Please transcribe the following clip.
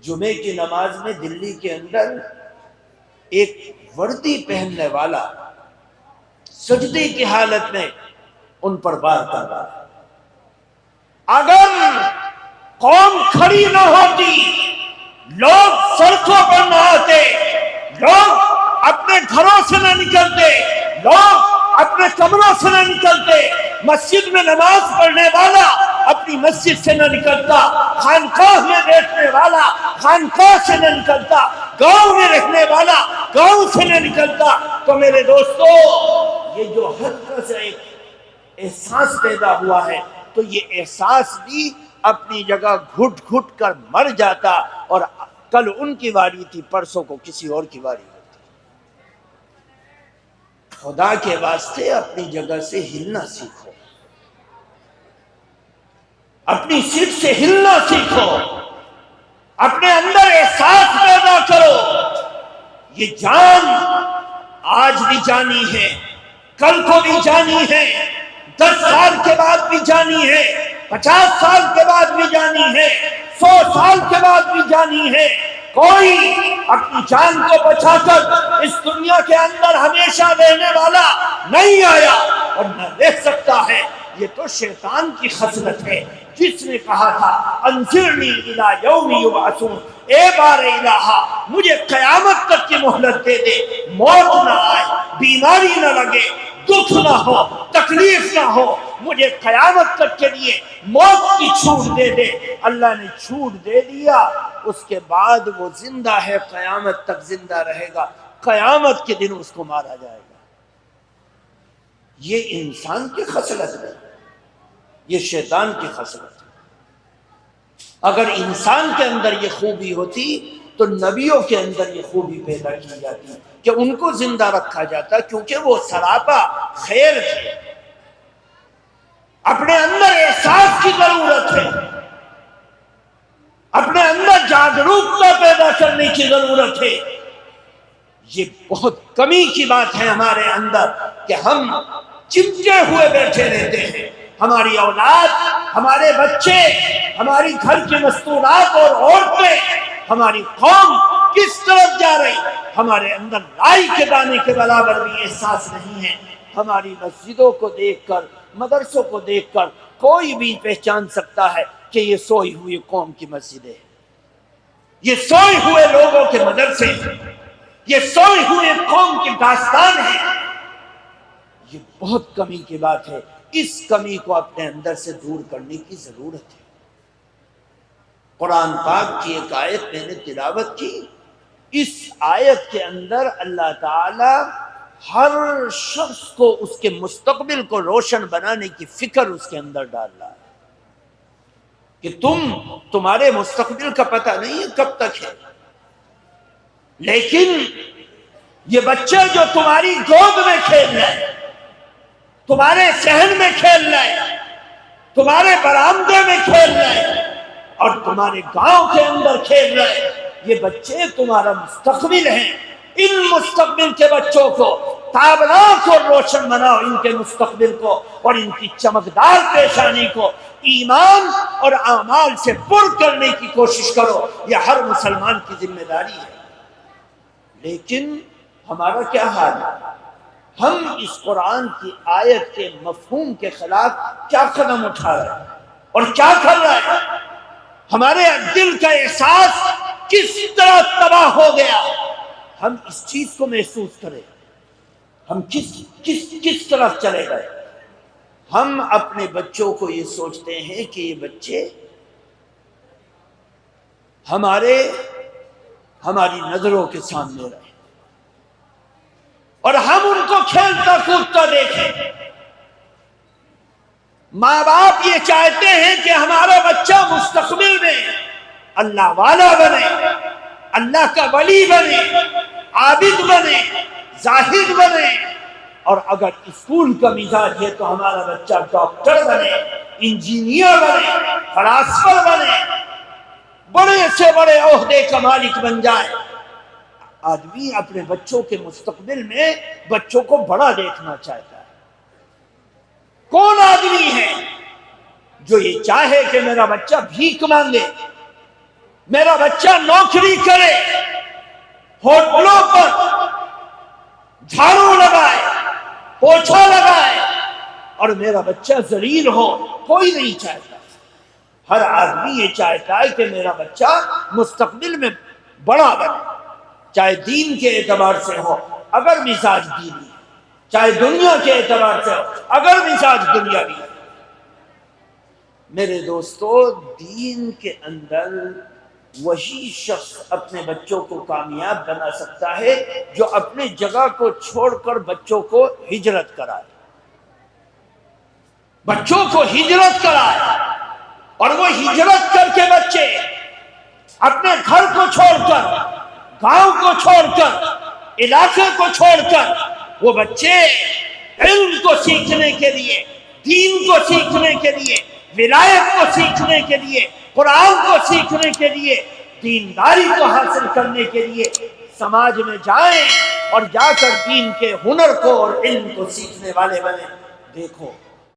جمعے کی نماز میں دلی کے اندر ایک وردی پہننے والا سجدے کی حالت میں ان پر بار کر رہا ہے۔ اگر قوم کھڑی نہ ہوتی، لوگ سڑکوں پر نہ آتے، لوگ اپنے گھروں سے نہ نکلتے، لوگ اپنے کمروں سے نہ نکلتے، مسجد میں نماز پڑھنے والا اپنی مسجد سے نہ نکلتا، خانقاہ میں بیٹھنے والا خانقاہ سے نہ نکلتا، گاؤں میں رہنے والا گاؤں سے نہ نکلتا، تو میرے دوستو یہ جو ہلکا سا ایک احساس پیدا ہوا ہے، تو یہ احساس بھی اپنی جگہ گھٹ گھٹ کر مر جاتا، اور کل ان کی واری تھی، پرسوں کو کسی اور کی واری ہوتی۔ خدا کے واسطے اپنی جگہ سے ہلنا سیکھو، اپنی سیٹ سے ہلنا سیکھو، اپنے اندر احساس پیدا کرو۔ یہ جان آج بھی جانی ہے، کل کو بھی جانی ہے، 10 سال کے بعد بھی جانی ہے، 50 سال کے بعد بھی جانی ہے، 100 سال کے بعد بھی جانی ہے۔ کوئی اپنی جان کو بچا کر اس دنیا کے اندر ہمیشہ رہنے والا نہیں آیا اور نہ رہ سکتا ہے۔ یہ تو شیطان کی خصلت ہے، جس نے کہا تھا انظرنی الی یوم یبعثون، اے بار الہا مجھے قیامت تک کی مہلت دے دے، موت نہ آئے، بیماری نہ لگے، دکھ نہ ہو، تکلیف نہ ہو، مجھے قیامت تک کے لیے موت کی چھوٹ دے دے۔ اللہ نے چھوٹ دے دیا، اس کے بعد وہ زندہ ہے، قیامت تک زندہ رہے گا، قیامت کے دن اس کو مارا جائے گا۔ یہ انسان کی خصلت ہے، یہ شیطان کی خصلت ہے۔ اگر انسان کے اندر یہ خوبی ہوتی تو نبیوں کے اندر یہ خوبی پیدا کی جاتی کہ ان کو زندہ رکھا جاتا، کیونکہ وہ سراپا خیر تھے۔ اپنے اندر احساس کی ضرورت ہے، اپنے اندر جاگروکتا پیدا کرنے کی ضرورت ہے۔ یہ بہت کمی کی بات ہے ہمارے اندر کہ ہم چمٹے ہوئے بیٹھے رہتے ہیں۔ ہماری اولاد، ہمارے بچے، ہماری گھر کی مستورات اور عورتیں، ہماری قوم کس طرف جا رہی، ہمارے اندر رائی کے دانے کے برابر بھی احساس نہیں ہے۔ ہماری مسجدوں کو دیکھ کر، مدرسوں کو دیکھ کر کوئی بھی پہچان سکتا ہے کہ یہ سوئی ہوئی قوم کی مسجد ہے، یہ سوئے ہوئے لوگوں کے مدرسے ہیں، یہ سوئے ہوئے قوم کی داستان ہے۔ یہ بہت کمی کی بات ہے، اس کمی کو اپنے اندر سے دور کرنے کی ضرورت ہے۔ قرآن پاک کی ایک آیت میں نے تلاوت کی، اس آیت کے اندر اللہ تعالی ہر شخص کو اس کے مستقبل کو روشن بنانے کی فکر اس کے اندر ڈال رہا ہے کہ تمہارے مستقبل کا پتہ نہیں ہے کب تک ہے، لیکن یہ بچے جو تمہاری گود میں کھیل رہے، تمہارے صحن میں کھیل رہے، تمہارے برآمدے میں کھیل رہے اور تمہارے گاؤں کے اندر کھیل رہے، یہ بچے تمہارا مستقبل ہیں۔ ان مستقبل کے بچوں کو تابناک اور روشن بناؤ، ان کے مستقبل کو اور ان کی چمکدار پیشانی کو ایمان اور اعمال سے پر کرنے کی کوشش کرو۔ یہ ہر مسلمان کی ذمہ داری ہے۔ لیکن ہمارا کیا حال ہے؟ ہم اس قرآن کی آیت کے مفہوم کے خلاف کیا قدم اٹھا رہے ہیں اور کیا کر رہے ہیں؟ ہمارے دل کا احساس کس طرح تباہ ہو گیا؟ ہم اس چیز کو محسوس کریں، ہم کس طرف چلے گئے؟ ہم اپنے بچوں کو یہ سوچتے ہیں کہ یہ بچے ہماری نظروں کے سامنے رہے اور ہم ان کو کھیلتا کودتا دیکھیں۔ ماں باپ یہ چاہتے ہیں کہ ہمارا بچہ مستقبل میں اللہ والا بنے، اللہ کا ولی بنے، عابد بنے، زاہد بنے، اور اگر اسکول کا مزاج ہے تو ہمارا بچہ ڈاکٹر بنے، انجینئر بنے، فلاسفر بنے، بڑے سے بڑے عہدے کا مالک بن جائے۔ آدمی اپنے بچوں کے مستقبل میں بچوں کو بڑا دیکھنا چاہتا ہے۔ کون آدمی ہے جو یہ چاہے کہ میرا بچہ بھیک مانگے، میرا بچہ نوکری کرے، ہوٹلوں پر جھاڑو لگائے، پوچھا لگائے، اور میرا بچہ ذلیل ہو، کوئی نہیں چاہتا۔ ہر آدمی یہ چاہتا ہے کہ میرا بچہ مستقبل میں بڑا بنے، چاہے دین کے اعتبار سے ہو اگر مزاج دینی، چاہے دنیا کے اعتبار سے ہو اگر مزاج دنیاوی ہے۔ میرے دوستو، دین کے اندر وہی شخص اپنے بچوں کو کامیاب بنا سکتا ہے جو اپنے جگہ کو چھوڑ کر بچوں کو ہجرت کرائے، بچوں کو ہجرت کرائے، اور وہ ہجرت کر کے بچے اپنے گھر کو چھوڑ کر، گاؤں کو چھوڑ کر، علاقے کو چھوڑ کر، وہ بچے علم کو سیکھنے کے لیے، دین کو سیکھنے کے لیے، ولایت کو سیکھنے کے لیے، قرآن کو سیکھنے کے لیے، دینداری کو حاصل کرنے کے لیے سماج میں جائیں اور جا کر دین کے ہنر کو اور علم کو سیکھنے والے بنے۔ دیکھو